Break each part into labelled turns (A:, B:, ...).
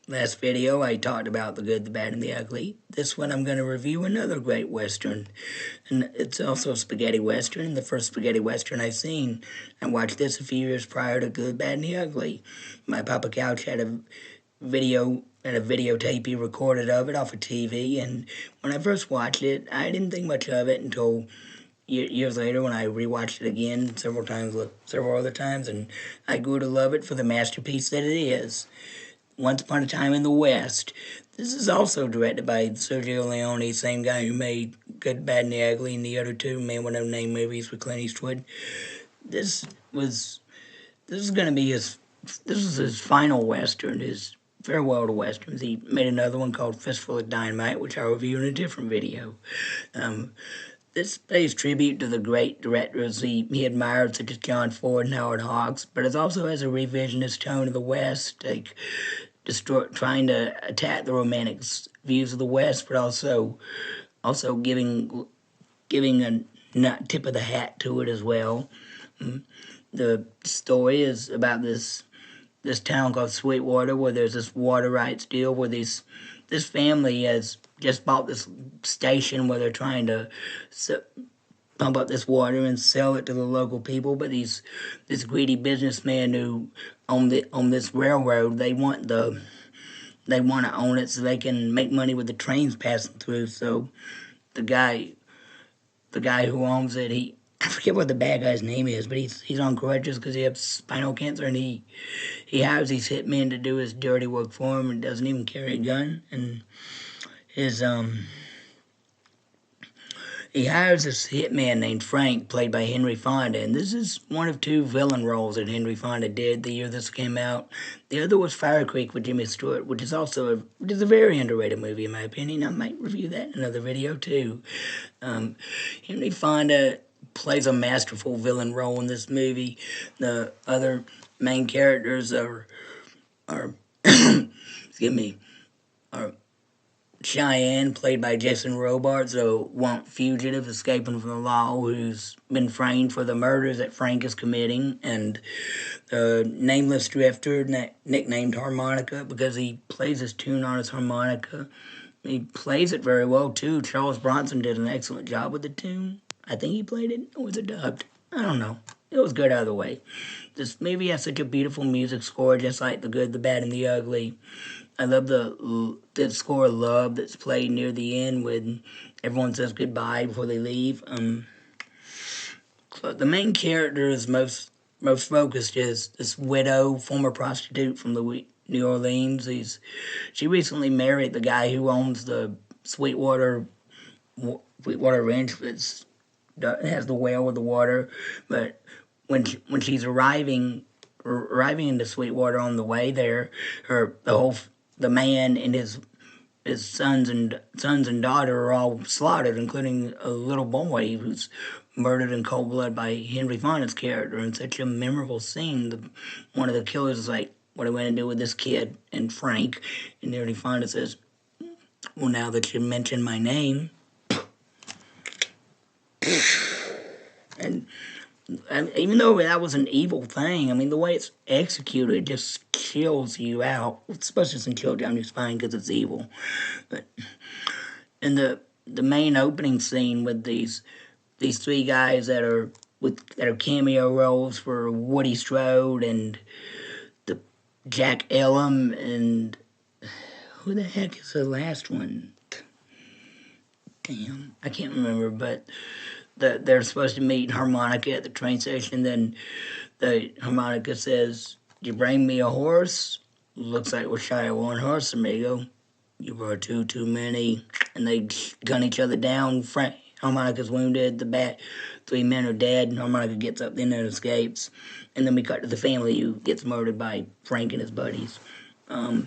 A: Last video, I talked about the good, the bad, and the ugly. This one, I'm going to review another great Western. And it's also a spaghetti Western, the first spaghetti Western I've seen. I watched this a few years prior to Good, Bad, and the Ugly. My Papa Couch had a videotape he recorded of it off of TV. And when I first watched it, I didn't think much of it until years later when I rewatched it again several other times, and I grew to love it for the masterpiece that it is. Once Upon a Time in the West. This is also directed by Sergio Leone, same guy who made Good, Bad, and the Ugly and the other two Man with No Name movies with Clint Eastwood. This was this is going to be this was his final western, his farewell to westerns. He made another one called Fistful of Dynamite, which I'll review in a different video. This pays tribute to the great directors he admired, such as John Ford and Howard Hawks, but it also has a revisionist tone of the West, like trying to attack the romantic views of the West, but also giving a tip of the hat to it as well. The story is about this town called Sweetwater, where there's this water rights deal where this family has just bought this station where they're trying to pump up this water and sell it to the local people. But this greedy businessman who own this railroad, they want to own it so they can make money with the trains passing through. So the guy who owns it, I forget what the bad guy's name is, but he's on crutches because he has spinal cancer, and he hires these hitmen to do his dirty work for him, and doesn't even carry a gun. And he hires this hitman named Frank, played by Henry Fonda, and this is one of two villain roles that Henry Fonda did the year this came out. The other was Fire Creek with Jimmy Stewart, which is a very underrated movie in my opinion. I might review that in another video too. Henry Fonda plays a masterful villain role in this movie. The other main characters are excuse me, are Cheyenne, played by Jason Robards, a want fugitive escaping from the law who's been framed for the murders that Frank is committing, and the nameless drifter nicknamed Harmonica because he plays his tune on his harmonica. He plays it very well too. Charles Bronson did an excellent job with the tune. I think he played it, or was it dubbed? I don't know. It was good either way. This movie has such a beautiful music score, just like The Good, the Bad, and the Ugly. I love the score of Love that's played near the end when everyone says goodbye before they leave. The main character is most focused is this widow, former prostitute from New Orleans. She recently married the guy who owns the Sweetwater Ranch that has the well with the water. But when she's arriving into Sweetwater on the way there, the man and his sons and daughter are all slaughtered, including a little boy who's murdered in cold blood by Henry Fonda's character in such a memorable scene. One of the killers is like, "What are we going to do with this kid?" And Frank, and Henry Fonda says, "Well, now that you mention my name," and even though that was an evil thing, I mean, the way it's executed just chills you out, especially some chill down your spine because it's evil. But in the main opening scene with these three guys that are cameo roles for Woody Strode and the Jack Elam, and who the heck is the last one? Damn, I can't remember, but they're supposed to meet Harmonica at the train station. Then the Harmonica says, "You bring me a horse? Looks like we're shy of one horse, amigo. You brought too many." And they gun each other down. Harmonica's wounded. The three men are dead. And Harmonica gets up then and escapes. And then we cut to the family who gets murdered by Frank and his buddies. Yeah,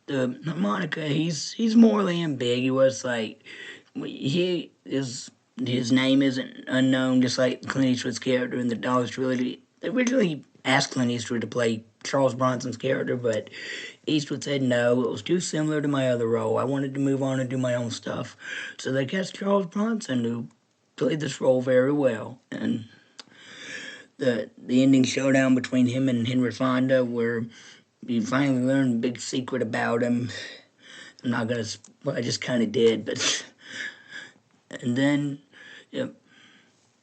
A: the Harmonica, he's morally ambiguous. Like, his name isn't unknown, just like Clint Eastwood's character in the Dollars trilogy. They originally asked Clint Eastwood to play Charles Bronson's character, but Eastwood said no, it was too similar to my other role. I wanted to move on and do my own stuff. So they cast Charles Bronson, who played this role very well. And the ending showdown between him and Henry Fonda, where you finally learn a big secret about him. I'm not gonna. Well, I just kind of did, but and then you know,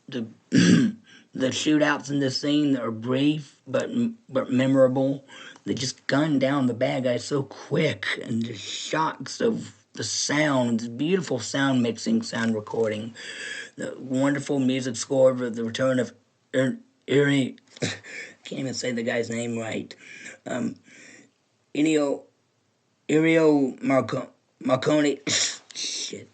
A: the the shootouts in this scene are brief but memorable. They just gun down the bad guy so quick, and the shocks of the sound, the beautiful sound mixing, sound recording, the wonderful music score for the return of Ennio. Can't even say the guy's name right. Ennio Marconi. Shit.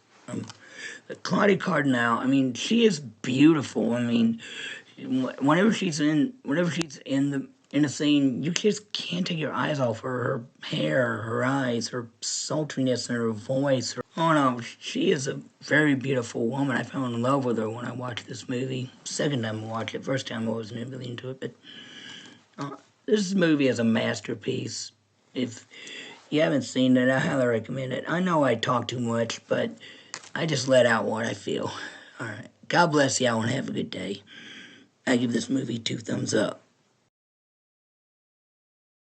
A: Claudia Cardinal. I mean, she is beautiful. I mean, whenever she's in a scene, you just can't take your eyes off her. Her hair, her eyes, her sultriness, and her voice. Oh no, she is a very beautiful woman. I fell in love with her when I watched this movie. Second time I watched it. First time I wasn't really into it, but this movie is a masterpiece. If you haven't seen it, I highly recommend it. I know I talk too much, but I just let out what I feel. All right. God bless y'all and have a good day. I give this movie 2 thumbs up.